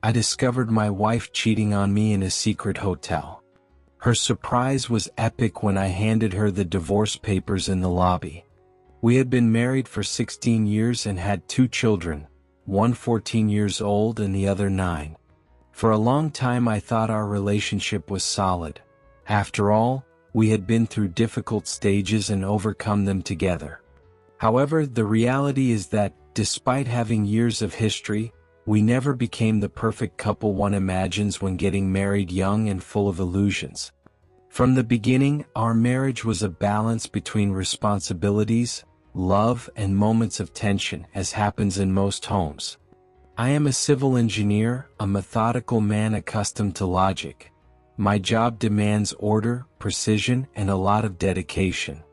I discovered my wife cheating on me in a secret hotel. Her surprise was epic when I handed her the divorce papers in the lobby. We had been married for 16 years and had 2 children, one 14 years old and the other 9. For a long time I thought our relationship was solid. After all, we had been through difficult stages and overcome them together. However, the reality is that, despite having years of history, we never became the perfect couple one imagines when getting married young and full of illusions. From the beginning, our marriage was a balance between responsibilities, love, and moments of tension, as happens in most homes. I am a civil engineer, a methodical man accustomed to logic. My job demands order, precision, and a lot of dedication.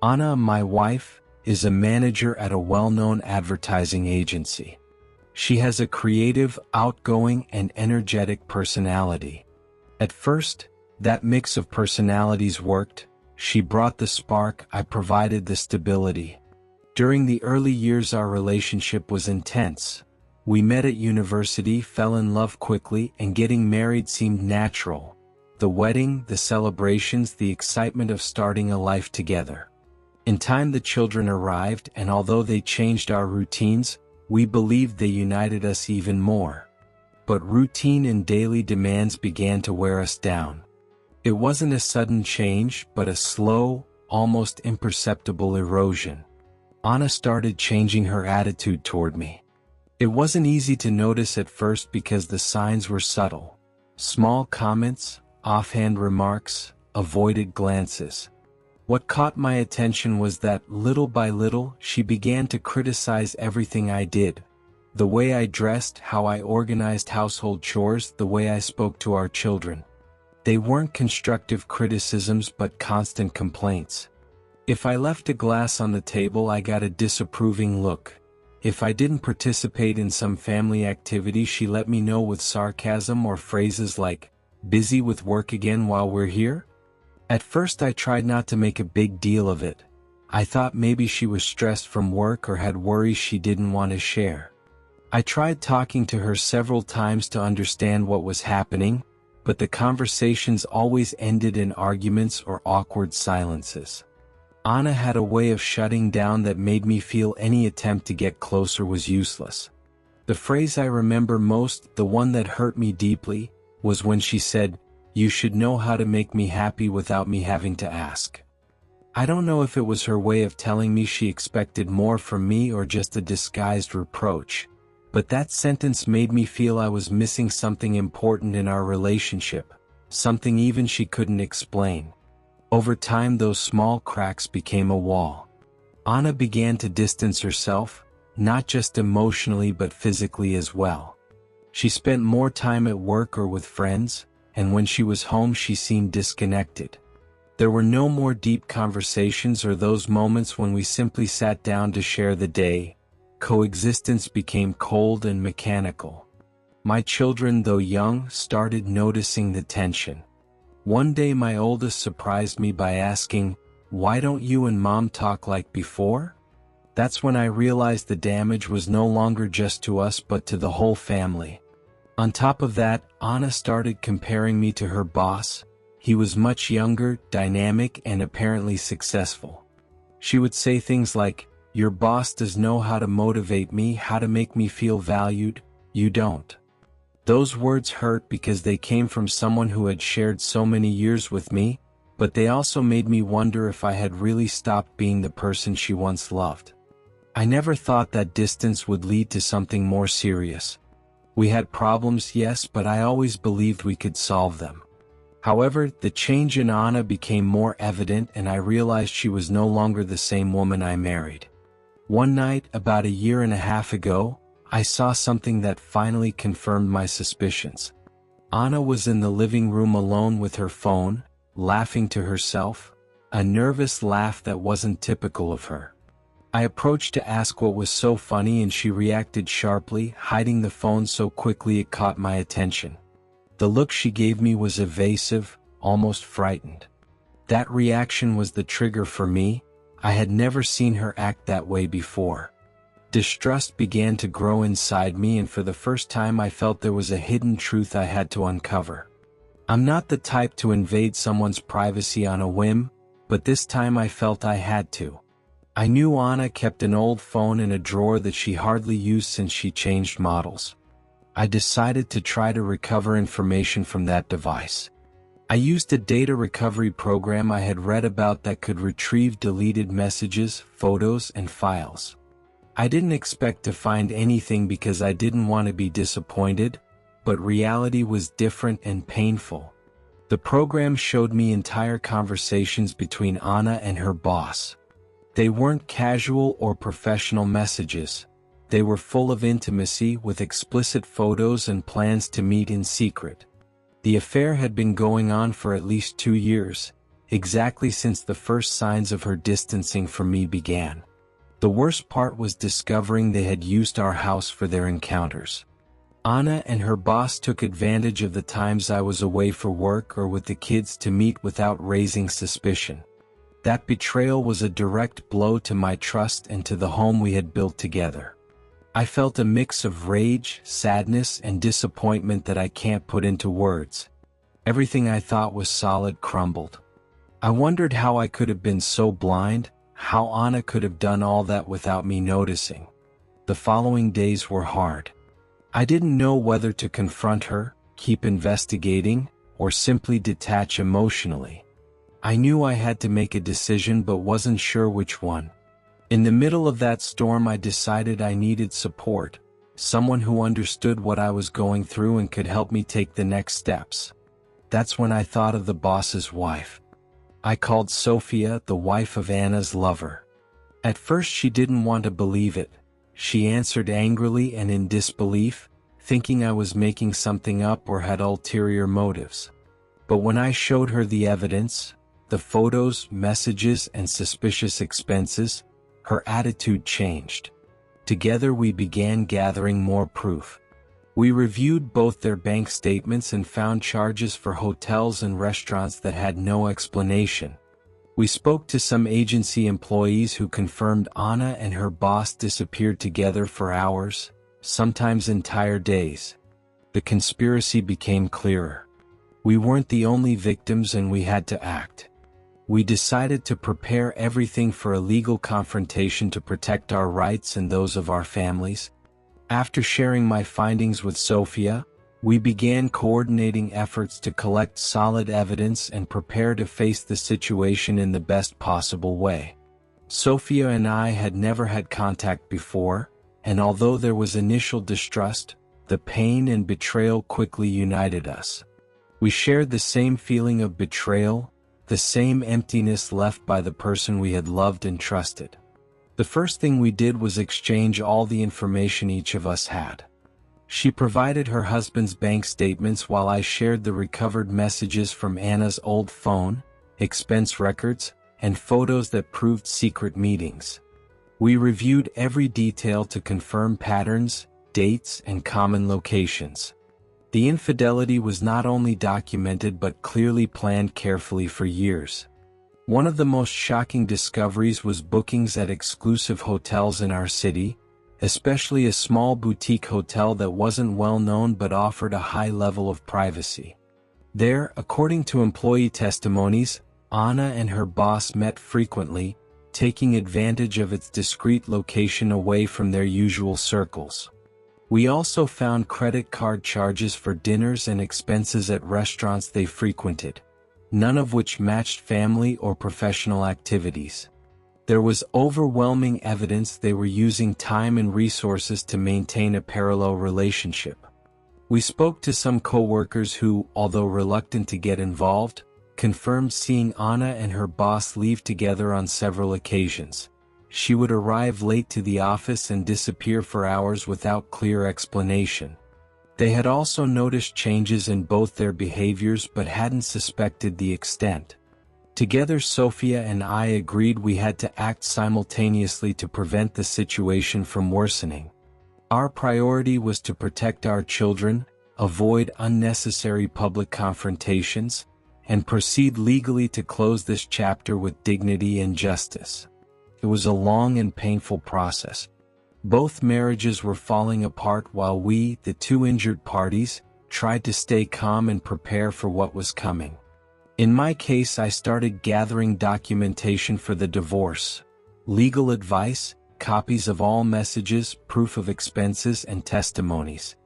Anna, my wife, is a manager at a well-known advertising agency. She has a creative, outgoing, and energetic personality. At first, that mix of personalities worked. She brought the spark, I provided the stability. During the early years our relationship was intense. We met at university, fell in love quickly, and getting married seemed natural. The wedding, the celebrations, the excitement of starting a life together. In time the children arrived, and although they changed our routines, we believed they united us even more. But routine and daily demands began to wear us down. It wasn't a sudden change, but a slow, almost imperceptible erosion. Anna started changing her attitude toward me. It wasn't easy to notice at first because the signs were subtle. Small comments, offhand remarks, avoided glances. What caught my attention was that, little by little, she began to criticize everything I did. The way I dressed, how I organized household chores, the way I spoke to our children. They weren't constructive criticisms but constant complaints. If I left a glass on the table I got a disapproving look. If I didn't participate in some family activity she let me know with sarcasm or phrases like, "Busy with work again while we're here?" At first I tried not to make a big deal of it. I thought maybe she was stressed from work or had worries she didn't want to share. I tried talking to her several times to understand what was happening, but the conversations always ended in arguments or awkward silences. Anna had a way of shutting down that made me feel any attempt to get closer was useless. The phrase I remember most, the one that hurt me deeply, was when she said, "You should know how to make me happy without me having to ask." I don't know if it was her way of telling me she expected more from me or just a disguised reproach, but that sentence made me feel I was missing something important in our relationship, something even she couldn't explain. Over time those small cracks became a wall. Anna began to distance herself, not just emotionally but physically as well. She spent more time at work or with friends, and when she was home she seemed disconnected. There were no more deep conversations or those moments when we simply sat down to share the day. Coexistence became cold and mechanical. My children, though young, started noticing the tension. One day my oldest surprised me by asking, "Why don't you and Mom talk like before?" That's when I realized the damage was no longer just to us but to the whole family. On top of that, Anna started comparing me to her boss. He was much younger, dynamic, and apparently successful. She would say things like, "Your boss does know how to motivate me, how to make me feel valued, you don't." Those words hurt because they came from someone who had shared so many years with me, but they also made me wonder if I had really stopped being the person she once loved. I never thought that distance would lead to something more serious. We had problems, yes, but I always believed we could solve them. However, the change in Anna became more evident and I realized she was no longer the same woman I married. One night, about a year and a half ago, I saw something that finally confirmed my suspicions. Anna was in the living room alone with her phone, laughing to herself, a nervous laugh that wasn't typical of her. I approached to ask what was so funny and she reacted sharply, hiding the phone so quickly it caught my attention. The look she gave me was evasive, almost frightened. That reaction was the trigger for me. I had never seen her act that way before. Distrust began to grow inside me, and for the first time I felt there was a hidden truth I had to uncover. I'm not the type to invade someone's privacy on a whim, but this time I felt I had to. I knew Anna kept an old phone in a drawer that she hardly used since she changed models. I decided to try to recover information from that device. I used a data recovery program I had read about that could retrieve deleted messages, photos, and files. I didn't expect to find anything because I didn't want to be disappointed, but reality was different and painful. The program showed me entire conversations between Anna and her boss. They weren't casual or professional messages. They were full of intimacy, with explicit photos and plans to meet in secret. The affair had been going on for at least 2 years, exactly since the first signs of her distancing from me began. The worst part was discovering they had used our house for their encounters. Anna and her boss took advantage of the times I was away for work or with the kids to meet without raising suspicion. That betrayal was a direct blow to my trust and to the home we had built together. I felt a mix of rage, sadness, and disappointment that I can't put into words. Everything I thought was solid crumbled. I wondered how I could have been so blind, how Anna could have done all that without me noticing. The following days were hard. I didn't know whether to confront her, keep investigating, or simply detach emotionally. I knew I had to make a decision but wasn't sure which one. In the middle of that storm, I decided I needed support, someone who understood what I was going through and could help me take the next steps. That's when I thought of the boss's wife. I called Sophia, the wife of Anna's lover. At first she didn't want to believe it. She answered angrily and in disbelief, thinking I was making something up or had ulterior motives. But when I showed her the evidence, the photos, messages, and suspicious expenses, her attitude changed. Together we began gathering more proof. We reviewed both their bank statements and found charges for hotels and restaurants that had no explanation. We spoke to some agency employees who confirmed Anna and her boss disappeared together for hours, sometimes entire days. The conspiracy became clearer. We weren't the only victims and we had to act. We decided to prepare everything for a legal confrontation to protect our rights and those of our families. After sharing my findings with Sophia, we began coordinating efforts to collect solid evidence and prepare to face the situation in the best possible way. Sophia and I had never had contact before, and although there was initial distrust, the pain and betrayal quickly united us. We shared the same feeling of betrayal, the same emptiness left by the person we had loved and trusted. The first thing we did was exchange all the information each of us had. She provided her husband's bank statements while I shared the recovered messages from Anna's old phone, expense records, and photos that proved secret meetings. We reviewed every detail to confirm patterns, dates, and common locations. The infidelity was not only documented but clearly planned carefully for years. One of the most shocking discoveries was bookings at exclusive hotels in our city, especially a small boutique hotel that wasn't well known but offered a high level of privacy. There, according to employee testimonies, Anna and her boss met frequently, taking advantage of its discreet location away from their usual circles. We also found credit card charges for dinners and expenses at restaurants they frequented, none of which matched family or professional activities. There was overwhelming evidence they were using time and resources to maintain a parallel relationship. We spoke to some co-workers who, although reluctant to get involved, confirmed seeing Anna and her boss leave together on several occasions. She would arrive late to the office and disappear for hours without clear explanation. They had also noticed changes in both their behaviors but hadn't suspected the extent. Together, Sophia and I agreed we had to act simultaneously to prevent the situation from worsening. Our priority was to protect our children, avoid unnecessary public confrontations, and proceed legally to close this chapter with dignity and justice. It was a long and painful process. Both marriages were falling apart while we, the two injured parties, tried to stay calm and prepare for what was coming. In my case, I started gathering documentation for the divorce, legal advice, copies of all messages, proof of expenses, and testimonies.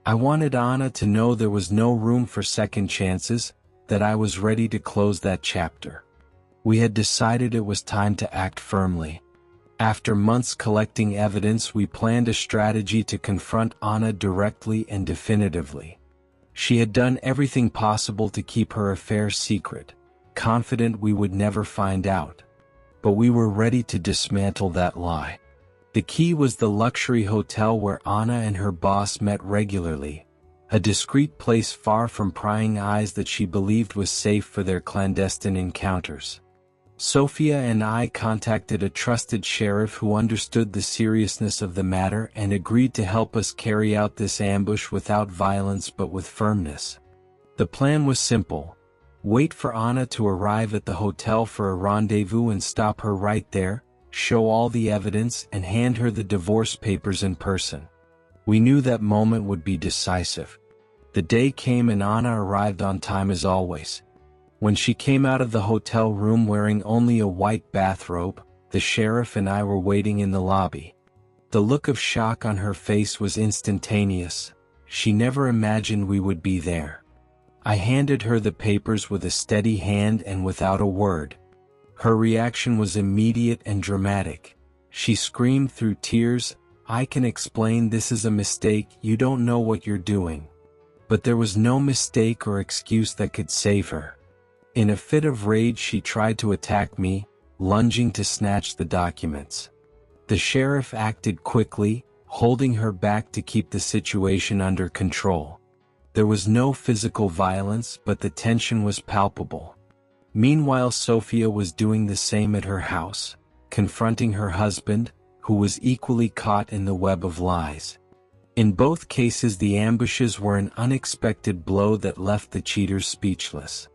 I wanted Anna to know there was no room for second chances, that I was ready to close that chapter. We had decided it was time to act firmly. After months collecting evidence, we planned a strategy to confront Anna directly and definitively. She had done everything possible to keep her affair secret, confident we would never find out. But we were ready to dismantle that lie. The key was the luxury hotel where Anna and her boss met regularly, a discreet place far from prying eyes that she believed was safe for their clandestine encounters. Sophia and I contacted a trusted sheriff who understood the seriousness of the matter and agreed to help us carry out this ambush without violence but with firmness. The plan was simple. Wait for Anna to arrive at the hotel for a rendezvous and stop her right there, show all the evidence, and hand her the divorce papers in person. We knew that moment would be decisive. The day came and Anna arrived on time as always. When she came out of the hotel room wearing only a white bathrobe, the sheriff and I were waiting in the lobby. The look of shock on her face was instantaneous. She never imagined we would be there. I handed her the papers with a steady hand and without a word. Her reaction was immediate and dramatic. She screamed through tears, "I can explain, this is a mistake, you don't know what you're doing." But there was no mistake or excuse that could save her. In a fit of rage, she tried to attack me, lunging to snatch the documents. The sheriff acted quickly, holding her back to keep the situation under control. There was no physical violence, but the tension was palpable. Meanwhile, Sophia was doing the same at her house, confronting her husband, who was equally caught in the web of lies. In both cases, the ambushes were an unexpected blow that left the cheaters speechless.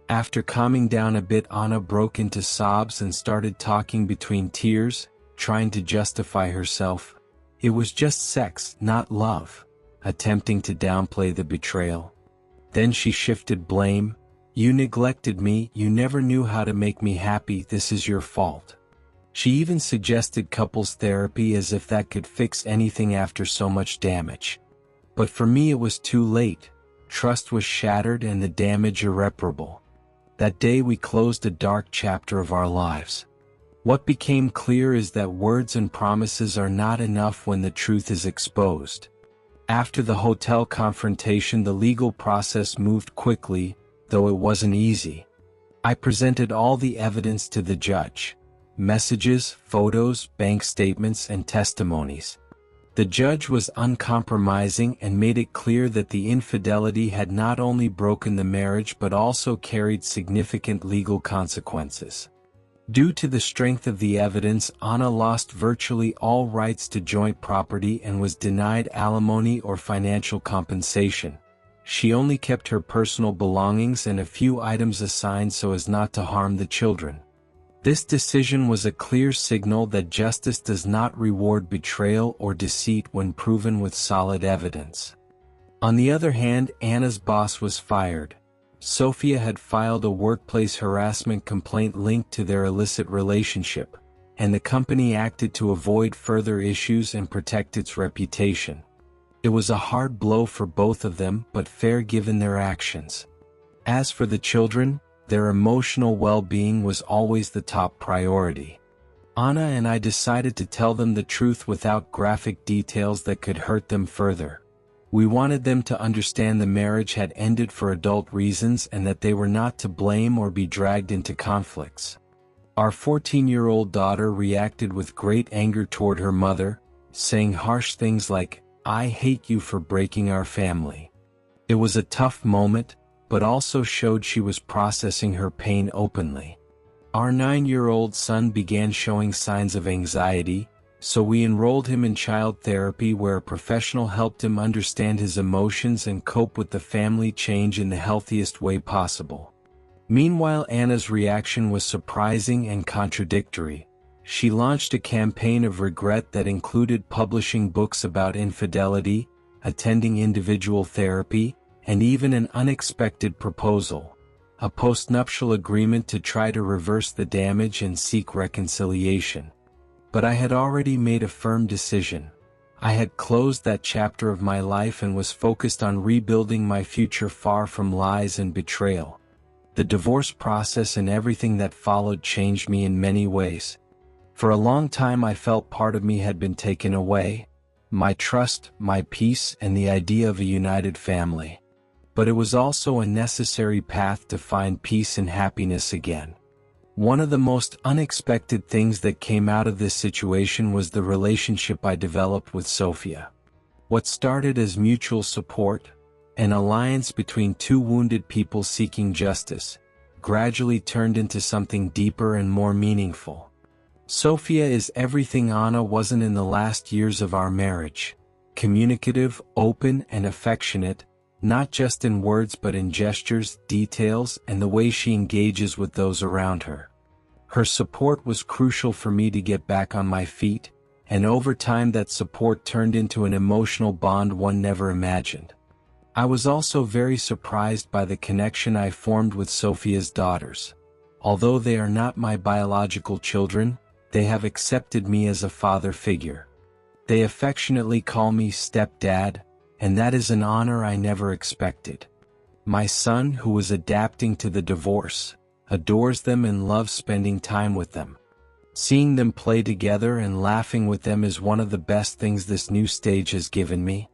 After calming down a bit, Anna broke into sobs and started talking between tears, trying to justify herself. It was just sex, not love, attempting to downplay the betrayal. Then she shifted blame. "You neglected me, you never knew how to make me happy, this is your fault." She even suggested couples therapy as if that could fix anything after so much damage. But for me it was too late. Trust was shattered and the damage irreparable. That day we closed a dark chapter of our lives. What became clear is that words and promises are not enough when the truth is exposed. After the hotel confrontation, the legal process moved quickly, though it wasn't easy. I presented all the evidence to the judge: messages, photos, bank statements, and testimonies. The judge was uncompromising and made it clear that the infidelity had not only broken the marriage but also carried significant legal consequences. Due to the strength of the evidence, Anna lost virtually all rights to joint property and was denied alimony or financial compensation. She only kept her personal belongings and a few items assigned so as not to harm the children. This decision was a clear signal that justice does not reward betrayal or deceit when proven with solid evidence. On the other hand, Anna's boss was fired. Sophia had filed a workplace harassment complaint linked to their illicit relationship, and the company acted to avoid further issues and protect its reputation. It was a hard blow for both of them, but fair given their actions. As for the children, their emotional well-being was always the top priority. Anna and I decided to tell them the truth without graphic details that could hurt them further. We wanted them to understand the marriage had ended for adult reasons and that they were not to blame or be dragged into conflicts. Our 14-year-old daughter reacted with great anger toward her mother, saying harsh things like, "I hate you for breaking our family." It was a tough moment, but also showed she was processing her pain openly. Our 9-year-old son began showing signs of anxiety, so we enrolled him in child therapy where a professional helped him understand his emotions and cope with the family change in the healthiest way possible. Meanwhile, Anna's reaction was surprising and contradictory. She launched a campaign of regret that included publishing books about infidelity, attending individual therapy, and even an unexpected proposal, a postnuptial agreement to try to reverse the damage and seek reconciliation. But I had already made a firm decision. I had closed that chapter of my life and was focused on rebuilding my future far from lies and betrayal. The divorce process and everything that followed changed me in many ways. For a long time I felt part of me had been taken away, my trust, my peace, and the idea of a united family. But it was also a necessary path to find peace and happiness again. One of the most unexpected things that came out of this situation was the relationship I developed with Sophia. What started as mutual support, an alliance between two wounded people seeking justice, gradually turned into something deeper and more meaningful. Sophia is everything Anna wasn't in the last years of our marriage: communicative, open, and affectionate, not just in words but in gestures, details, and the way she engages with those around her. Her support was crucial for me to get back on my feet, and over time that support turned into an emotional bond one never imagined. I was also very surprised by the connection I formed with Sophia's daughters. Although they are not my biological children, they have accepted me as a father figure. They affectionately call me stepdad, and that is an honor I never expected. My son, who is adapting to the divorce, adores them and loves spending time with them. Seeing them play together and laughing with them is one of the best things this new stage has given me.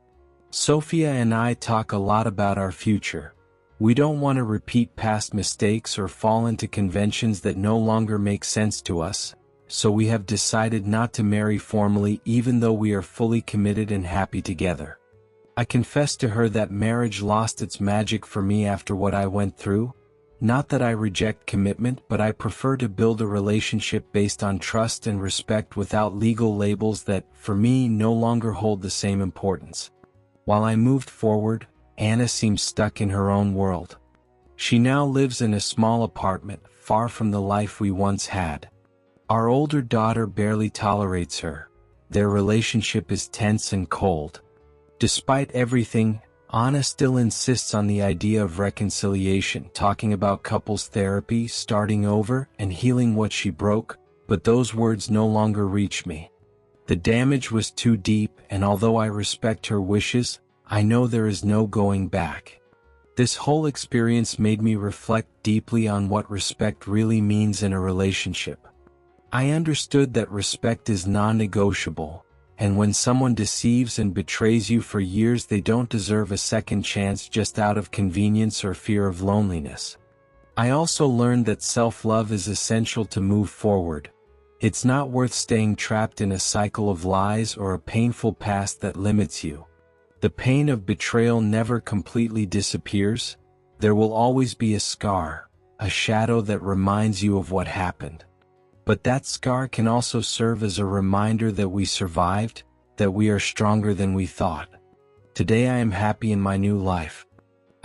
Sophia and I talk a lot about our future. We don't want to repeat past mistakes or fall into conventions that no longer make sense to us, so we have decided not to marry formally even though we are fully committed and happy together. I confessed to her that marriage lost its magic for me after what I went through. Not that I reject commitment, but I prefer to build a relationship based on trust and respect without legal labels that, for me, no longer hold the same importance. While I moved forward, Anna seemed stuck in her own world. She now lives in a small apartment, far from the life we once had. Our older daughter barely tolerates her. Their relationship is tense and cold. Despite everything, Anna still insists on the idea of reconciliation, talking about couples therapy, starting over, and healing what she broke, but those words no longer reach me. The damage was too deep, and although I respect her wishes, I know there is no going back. This whole experience made me reflect deeply on what respect really means in a relationship. I understood that respect is non-negotiable, and when someone deceives and betrays you for years, they don't deserve a second chance just out of convenience or fear of loneliness. I also learned that self-love is essential to move forward. It's not worth staying trapped in a cycle of lies or a painful past that limits you. The pain of betrayal never completely disappears. There will always be a scar, a shadow that reminds you of what happened. But that scar can also serve as a reminder that we survived, that we are stronger than we thought. Today I am happy in my new life.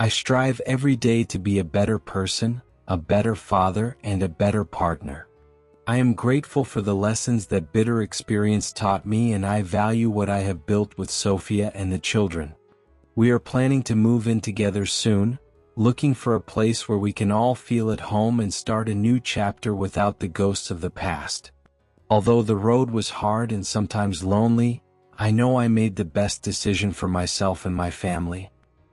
I strive every day to be a better person, a better father, and a better partner. I am grateful for the lessons that bitter experience taught me, and I value what I have built with Sophia and the children. We are planning to move in together soon, looking for a place where we can all feel at home and start a new chapter without the ghosts of the past. Although the road was hard and sometimes lonely, I know I made the best decision for myself and my family.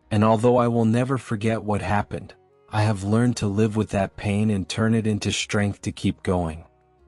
And although I will never forget what happened, I have learned to live with that pain and turn it into strength to keep going.